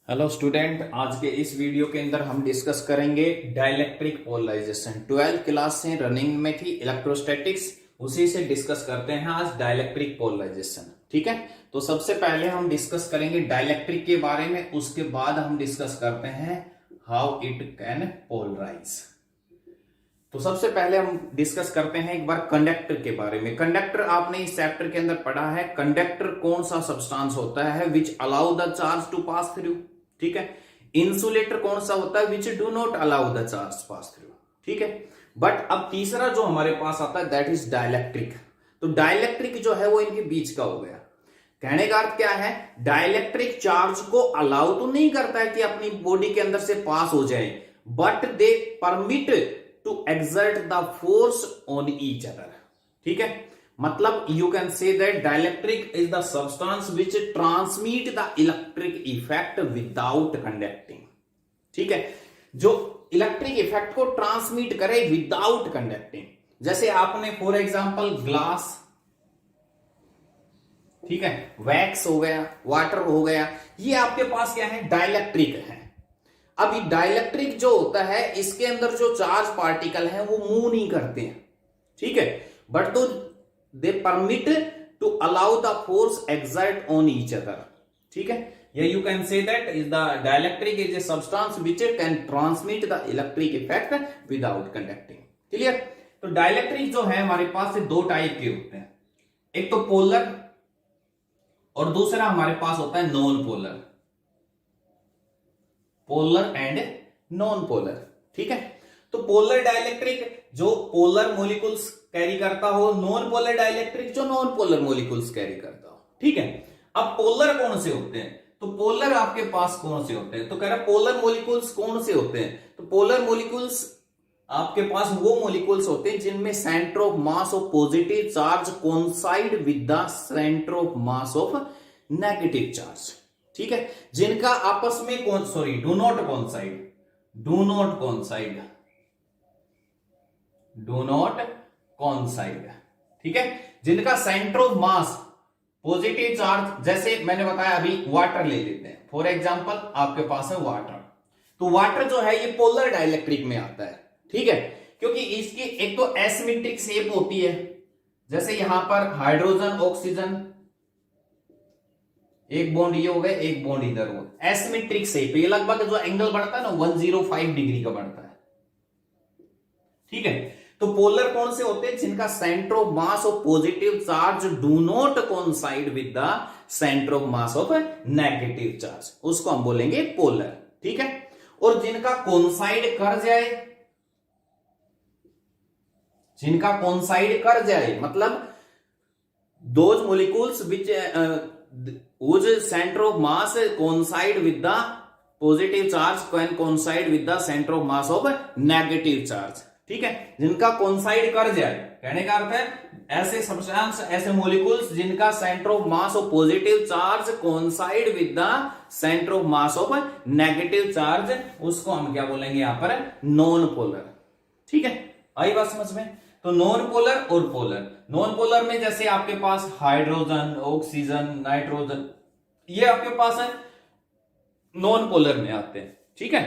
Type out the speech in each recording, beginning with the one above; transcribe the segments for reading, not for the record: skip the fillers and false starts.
Hello student, आज के इस वीडियो के अंदर हम डिस्कस करेंगे डाइलेक्ट्रिक पोलराइजेशन। 12th क्लास से रनिंग में थी इलेक्ट्रोस्टैटिक्स, उसी से डिस्कस करते हैं आज डाइलेक्ट्रिक पोलराइजेशन। ठीक है, तो सबसे पहले हम डिस्कस करेंगे डाइलेक्ट्रिक के बारे में, उसके बाद हम डिस्कस करते हैं हाउ इट कैन पोलराइज। तो सबसे पहले हम डिस्कस करते हैं एक बार कंडक्टर के बारे में। कंडक्टर आपने इस चैप्टर के अंदर पढ़ा है। कंडक्टर कौन सा सब्सटेंस होता है which allow the charge to pass through. ठीक है, इंसुलेटर कौन सा होता है which do not allow the charge pass through. ठीक है, बट अब तीसरा जो हमारे पास आता है दैट इज डाइलेक्ट्रिक। तो डाइलेक्ट्रिक जो है वो इनके बीच का हो गया। कहने का अर्थ क्या है, डाइलेक्ट्रिक चार्ज को अलाउ तो नहीं करता है कि अपनी बॉडी के अंदर से पास हो जाए, but they permit to exert the force on each other. ठीक है, मतलब you can say that dielectric is the substance which transmit the electric effect without conducting. ठीक है, जो इलेक्ट्रिक इफेक्ट को ट्रांसमिट करे विदाउट कंडक्टिंग। जैसे आपने फॉर एग्जांपल ग्लास, ठीक है, वैक्स हो गया, वाटर हो गया, ये आपके पास क्या है, डाइलेक्ट्रिक है। अब ये डाइलेक्ट्रिक जो होता है इसके अंदर जो चार्ज पार्टिकल है वो मूव नहीं करते हैं। ठीक है, बट तो they permit to allow the force exert on each other. ठीक है, या you can say that is the dielectric is a substance which can transmit the electric effect without conducting. Clear. तो डाइलेक्ट्रिक जो है हमारे पास से दो टाइप के होते हैं, एक तो पोलर और दूसरा हमारे पास होता है non polar. Polar and non polar. ठीक है, तो पोलर डाइलेक्ट्रिक जो पोलर मॉलिक्यूल्स कैरी करता हो, नॉन पोलर डाइलेक्ट्रिक जो नॉन पोलर मॉलिक्यूल्स कैरी करता हो। ठीक है, अब पोलर कौन से होते हैं, तो पोलर आपके पास कौन से होते हैं, तो कह रहा पोलर मॉलिक्यूल्स कौन से होते हैं, तो पोलर मॉलिक्यूल्स आपके पास वो मॉलिक्यूल्स होते हैं जिनमें centre of mass of positive charge coincide with the centre of mass of negative charge. ठीक है, जिनका आपस में डू नॉट कॉन्साइड। ठीक है, जिनका centre of mass positive charge, जैसे मैंने बताया अभी वाटर ले लेते हैं फॉर एग्जांपल, आपके पास है वाटर, तो वाटर जो है ये पोलर डाइलेक्ट्रिक में आता है। ठीक है, क्योंकि इसकी एक तो एसिमेट्रिक शेप होती है, जैसे यहां पर हाइड्रोजन ऑक्सीजन, एक बॉन्ड ये हो गया, एक बॉन्ड इधर हो, एसिमेट्रिक शेप, ये लगभग जो एंगल बढ़ता है ना 105 डिग्री का बढ़ता है। ठीक है, तो पोलर कौन से होते हैं, जिनका centre of mass of positive charge do not coincide with the centre of mass of negative charge, उसको हम बोलेंगे पोलर। ठीक है, और जिनका कोइंसाइड कर जाए, मतलब those molecules which whose center of mass coincide with the positive charge can coincide with the center of mass of negative charge। ठीक है, जिनका कोइंसाइड कर जाए, कहने का अर्थ है ऐसे सब्सटेंस, ऐसे मॉलिक्यूल्स जिनका centre of mass of positive charge coincide with the centre of mass of negative charge, उसको हम क्या बोलेंगे यहां पर, नॉन पोलर। ठीक है, आई बात समझ में। तो नॉन पोलर और पोलर, नॉन पोलर में जैसे आपके पास हाइड्रोजन, ऑक्सीजन, नाइट्रोजन, ये आपके पास है नॉन पोलर में आते हैं। ठीक है,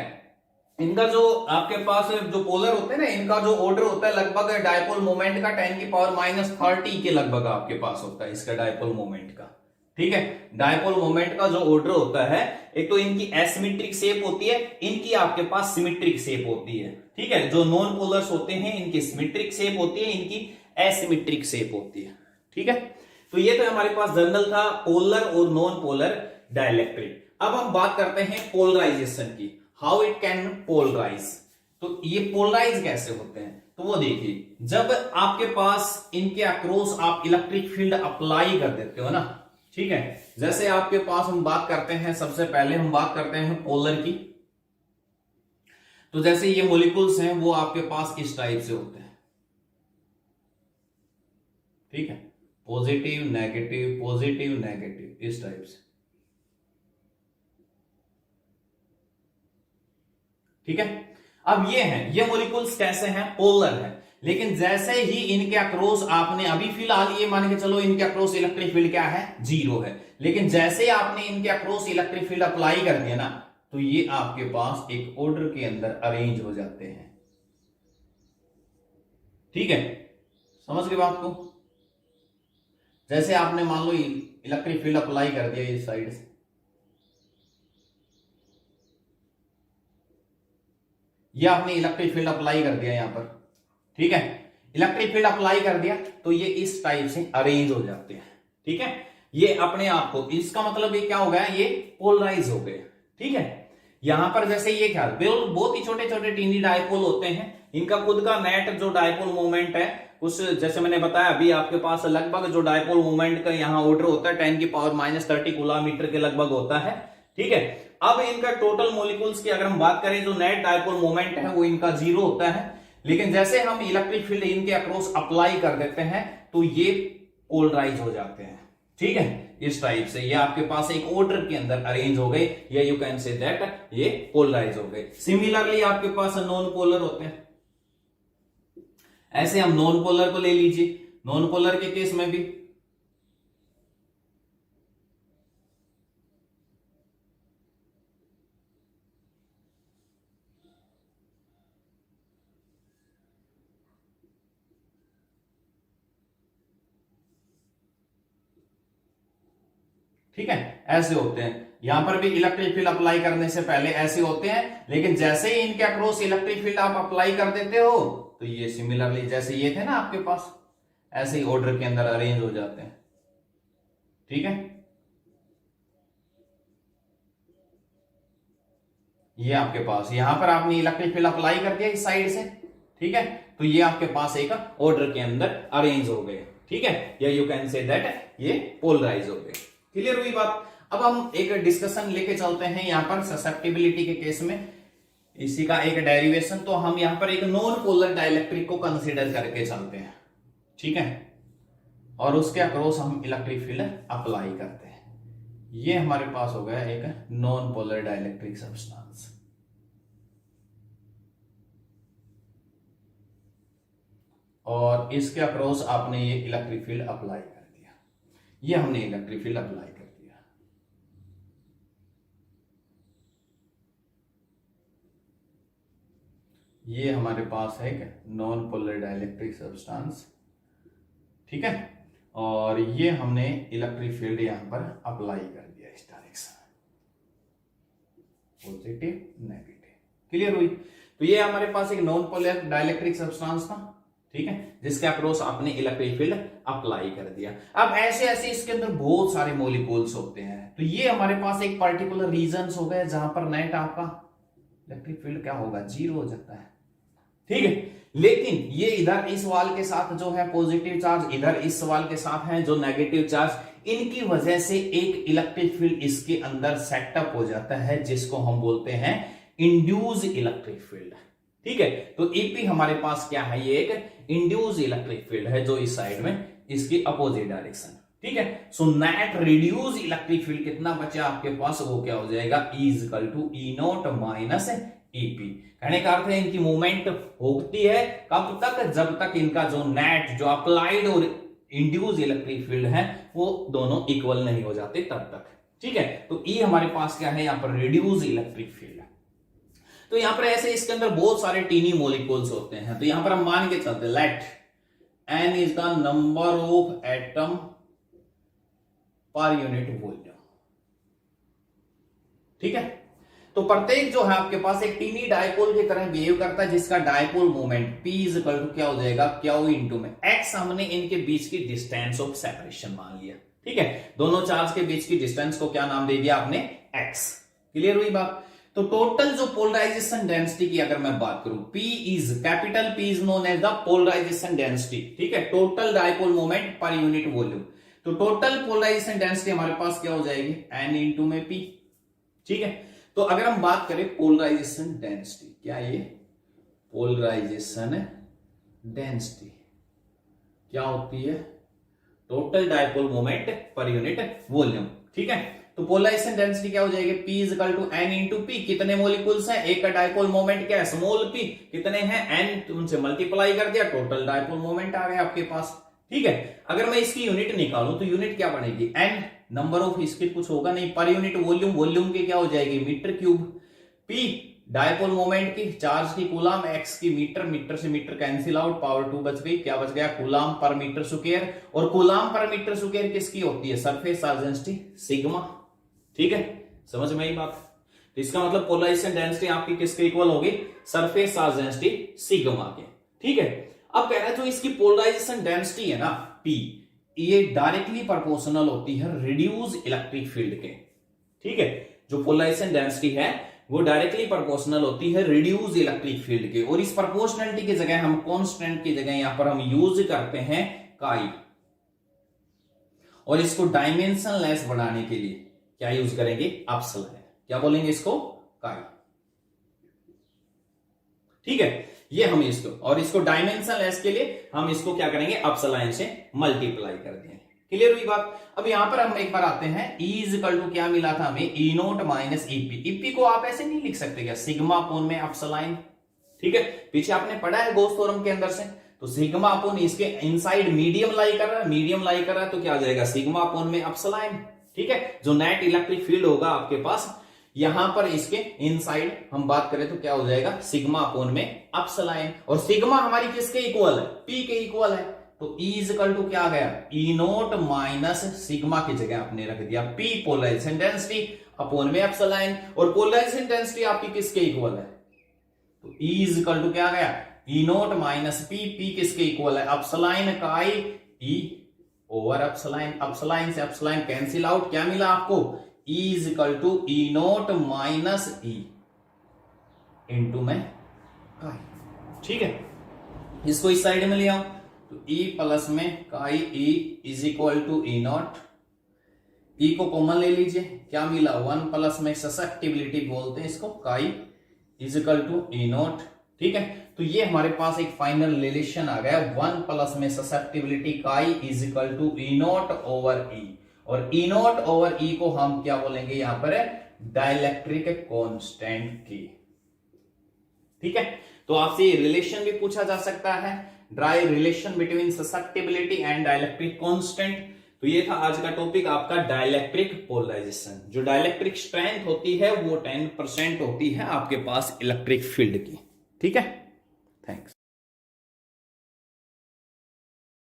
इनका जो आपके पास जो पोलर होते हैं ना, इनका जो ऑर्डर होता है लगभग डायपोल मोमेंट का 10⁻³ के लगभग आपके पास होता है इसका डायपोल मोमेंट का। ठीक है, डायपोल मोमेंट का जो ऑर्डर होता है, एक तो इनकी एसिमेट्रिक शेप होती है, इनकी आपके पास सिमेट्रिक शेप होती है। ठीक है, जो नॉन पोलर्स होते हैं इनकी सिमेट्रिक शेप होती है, इनकी एसिमेट्रिक शेप होती है। ठीक है, तो ये तो हमारे पास जनरल था पोलर और नॉन पोलर डाइलेक्ट्रिक। अब हम बात करते हैं पोलराइजेशन की, हाउ इट कैन पोलराइज। तो ये पोलराइज कैसे होते हैं, तो वो देखिए, जब आपके पास इनके अक्रॉस आप इलेक्ट्रिक फील्ड अप्लाई कर देते हो ना, ठीक है, जैसे आपके पास हम बात करते हैं, सबसे पहले हम बात करते हैं पोलर की। तो जैसे ये मॉलिक्यूल्स हैं वो आपके पास इस टाइप से होते हैं। ठीक है, पॉजिटिव नेगेटिव इस टाइप से। ठीक है, अब ये मॉलिक्यूल्स कैसे हैं, पोलर है। लेकिन जैसे ही इनके अक्रॉस आपने, अभी फिलहाल ये मान के चलो इनके अक्रॉस इलेक्ट्रिक फील्ड क्या है, 0 है, लेकिन जैसे आपने इनके अक्रॉस इलेक्ट्रिक फील्ड अप्लाई कर दिया ना, तो ये आपके पास एक ऑर्डर के अंदर अरेंज हो जाते हैं। ठीक है, समझ गए बात को? जैसे आपने मान लो इलेक्ट्रिक फील्ड अप्लाई कर दिया इस साइड से, ये आपने इलेक्ट्रिक फील्ड अप्लाई कर दिया यहां पर, ठीक है, इलेक्ट्रिक फील्ड अप्लाई कर दिया तो ये इस टाइप से अरेंज हो जाते हैं। ठीक है, ये अपने आप को, इसका मतलब ये क्या हो गया, ये पोलराइज हो गए। ठीक है, यहां पर जैसे ये ख्याल, बहुत ही छोटे छोटे टीनी डायपोल होते हैं, इनका खुद का नेट जो डायपोल मोमेंट है उस, जैसे मैंने बताया अभी आपके पास लगभग जो डायपोल मोमेंट का यहाँ ऑर्डर होता है 10⁻³ कूलम के लगभग होता है। ठीक है, अब इनका टोटल मॉलिक्यूल्स की अगर हम बात करें, जो नेट डायपोल मोमेंट है वो इनका 0 होता है, लेकिन जैसे हम इलेक्ट्रिक फील्ड इनके अक्रॉस अप्लाई कर देते हैं तो ये पोलराइज हो जाते हैं। ठीक है, इस टाइप से ये आपके पास एक ऑर्डर के अंदर अरेंज हो गए, या यू कैन से दैट ये पोलराइज हो गए। सिमिलरली आपके पास नॉन पोलर होते हैं, ऐसे हम नॉन पोलर को ले लीजिए, नॉन पोलर के केस में भी ठीक है, ऐसे होते हैं। यहां पर भी इलेक्ट्रिक फील्ड अप्लाई करने से पहले ऐसे होते हैं, लेकिन जैसे ही इनके अक्रॉस इलेक्ट्रिक फील्ड आप अप्लाई कर देते हो तो ये सिमिलरली जैसे ये थे ना आपके पास, ऐसे ही ऑर्डर के अंदर अरेंज हो जाते हैं। ठीक है, ये आपके पास यहां पर आपने इलेक्ट्रिक फील्ड अप्लाई कर दिया इस साइड से, ठीक है, तो ये आपके पास एक ऑर्डर के अंदर अरेंज हो गए। ठीक है, या यू कैन से दैट ये पोलराइज हो गए। क्लियर हुई बात? अब हम एक डिस्कशन लेके चलते हैं यहां पर ससेप्टिबिलिटी के केस में, इसी का एक डेरिवेशन। तो हम यहां पर एक नॉन पोलर डाइलेक्ट्रिक को कंसीडर करके चलते हैं। ठीक है, और उसके अक्रॉस हम इलेक्ट्रिक फील्ड अप्लाई करते हैं। ये हमारे पास हो गया एक नॉन पोलर डाइलेक्ट्रिक सब्सटेंस। और इसके अक्रॉस आपने ये इलेक्ट्रिक फील्ड अप्लाई कर दिया, ये हमने इलेक्ट्रिक फील्ड अप्लाई कर दिया। ये हमारे पास है नॉन पोलर डाइलेक्ट्रिक सब्सटेंस। ठीक है, और ये हमने इलेक्ट्रिक फील्ड यहां पर अप्लाई कर दिया इस डायरेक्शन, पॉजिटिव नेगेटिव। क्लियर हुई? तो ये हमारे पास एक नॉन पोलर डाइलेक्ट्रिक सब्सटेंस था। ठीक है, जिसके अक्रॉस आपने इलेक्ट्रिक फील्ड अप्लाई कर दिया। अब ऐसे ऐसे इसके अंदर बहुत सारे मॉलिक्यूल्स होते हैं, तो ये हमारे पास एक पर्टिकुलर रीजन हो गए जहां पर नेट आपका इलेक्ट्रिक फील्ड क्या होगा, 0 हो जाता है। ठीक है, लेकिन ये इधर इस वाल के साथ जो है पॉजिटिव चार्ज, इधर इस वाल के साथ है जो नेगेटिव चार्ज, इनकी वजह से एक इलेक्ट्रिक फील्ड इसके अंदर सेटअप हो जाता है, जिसको हम बोलते हैं इंड्यूस इलेक्ट्रिक फील्ड। ठीक है, तो ईपी हमारे पास क्या है, ये एक इंड्यूस इलेक्ट्रिक फील्ड है जो इस साइड में इसकी अपोजिट डायरेक्शन। ठीक है, so net reduce electric field कितना बचा आपके पास, वो क्या हो जाएगा, E=E0 माइनस ईपी। कहने का अर्थ है इनकी मूवमेंट होती है कब तक, जब तक इनका जो नेट, जो अप्लाइड और इंड्यूस इलेक्ट्रिक फील्ड है वो दोनों इक्वल नहीं हो जाते तब तक। ठीक है, तो ई हमारे पास क्या है, यहां पर रिड्यूस इलेक्ट्रिक फील्ड। तो यहां पर ऐसे इसके अंदर बहुत सारे टीनी मॉलिक्यूल्स होते हैं, तो यहां पर हम मान के चलते let n is the number of atom per unit volume. ठीक है, तो प्रत्येक जो है आपके पास एक टीनी डायपोल की तरह बिहेव करता है, जिसका dipole moment P equal to क्या हो जाएगा, Q इंटू में x। हमने इनके बीच की डिस्टेंस ऑफ सेपरेशन मान लिया। ठीक है, दोनों चार्ज के बीच की डिस्टेंस को क्या नाम दे दिया आपने, x। क्लियर हुई बात? तो टोटल जो पोलराइजेशन डेंसिटी की अगर मैं बात करूं, P is capital P is known as the polarisation density. ठीक है, total dipole moment per unit volume. तो टोटल पोलराइजेशन डेंसिटी हमारे पास क्या हो जाएगी, n इंटू में P। ठीक है, तो अगर हम बात करें पोलराइजेशन डेंसिटी, क्या ये पोलराइजेशन डेंसिटी क्या होती है, total dipole moment per unit volume. ठीक है, तो पोलराइजेशन डेंसिटी क्या हो जाएगी, P equal to n into P. कितने मॉलिक्यूल्स हैं, एक का डायपोल मोमेंट क्या है, स्मॉल p, कितने हैं n, उनसे मल्टीप्लाई कर दिया, टोटल डायपोल मोमेंट आ गया आपके पास। ठीक है। अगर मैं इसकी यूनिट निकालूं तो यूनिट क्या बनेगी, एन नंबर ऑफ स्किट, कुछ होगा नहीं, पर यूनिट वॉल्यूम, वॉल्यूम की क्या हो जाएगी metre cube, P dipole moment की, चार्ज की कूलाम, एक्स की मीटर, मीटर से मीटर कैंसिल आउट, पावर 2 बच गई, क्या बच गया कूलाम पर मीटर स्क्वायर, और कूलाम पर मीटर स्क्वायर किसकी होती है, सरफेस चार्ज डेंसिटी सिग्मा। ठीक है, समझ में आई बात। तो इसका मतलब पोलराइजेशन डेंसिटी आपकी किसके इक्वल होगी, सरफेस चार्ज डेंसिटी सिग्मा के। ठीक है, अब कह रहा है जो इसकी पोलराइजेशन डेंसिटी है ना पी, ये डायरेक्टली प्रोपोर्शनल होती है रिड्यूस इलेक्ट्रिक फील्ड के। ठीक है, जो पोलराइजेशन डेंसिटी है वो डायरेक्टली प्रोपोर्शनल होती है रिड्यूस इलेक्ट्रिक फील्ड के, और इस प्रोपोर्शनलिटी की जगह हम कांस्टेंट की जगह यहां पर हम यूज करते हैं काई, और इसको डायमेंशन लेस बनाने के लिए क्या यूज करेंगे, एप्सिलॉन। क्या बोलेंगे इसको, काई। ठीक है, ये हम इसको, और इसको डायमेंशन लेस के लिए हम इसको क्या करेंगे, एप्सिलॉन से मल्टीप्लाई कर देंगे। क्लियर हुई बात। अब यहां पर हम एक बार आते हैं, E इक्वल टू क्या मिला था हमें, ई नोट माइनस ईपी। ईपी को आप ऐसे नहीं लिख सकते क्या, सिग्मा अपोन में एप्सिलॉन। ठीक है, पीछे आपने पढ़ा है गॉस थ्योरम के अंदर से, तो सिग्मा अपोन इसके इनसाइड मीडियम लाई कर रहा है, मीडियम लाई कर रहा है, तो क्या आ जाएगा सिग्मा अपोन में एप्सिलॉन। ठीक है, जो नेट इलेक्ट्रिक फील्ड होगा आपके पास यहां पर इसके इनसाइड हम बात करें तो क्या हो जाएगा, सिग्मा अपोन में एप्सिलॉन। और सिग्मा हमारी किसके इक्वल है, पी के इक्वल है, तो E इक्वल टू क्या आ गया, ई नोट माइनस सिग्मा की जगह आपने रख दिया पी पोलराइजेशन डेंसिटी अपोन में एप्सिलॉन, और पोलराइजेशन डेंसिटी आपकी किसके इक्वल है, तो E इक्वल टू क्या आ गया, E naught minus P, P किसके इक्वल है, epsilon chi E over epsilon, epsilon से एप्सिलॉन कैंसिल आउट, क्या मिला आपको, E equal to E naught minus E into में काई। ठीक है, इसको इस साइड में ले आओ, तो E प्लस में chi E is equal to E naught, E को कॉमन ले लीजिए, क्या मिला 1 प्लस में ससेप्टिबिलिटी बोलते हैं इसको, chi is equal to E naught. ठीक है, तो ये हमारे पास एक फाइनल रिलेशन आ गया, 1 प्लस में susceptibility chi is equal to E naught over E, और ई नॉट ओवर ई को हम क्या बोलेंगे यहां पर, डाइलेक्ट्रिक कांस्टेंट की। ठीक है, तो आपसे ये रिलेशन भी पूछा जा सकता है, dry relation between susceptibility and dielectric constant. तो ये था आज का टॉपिक आपका डाइलेक्ट्रिक पोलराइजेशन। जो डाइलेक्ट्रिक स्ट्रेंथ होती है वो 10% होती है आपके पास इलेक्ट्रिक फील्ड की। ठीक है, थैंक्स।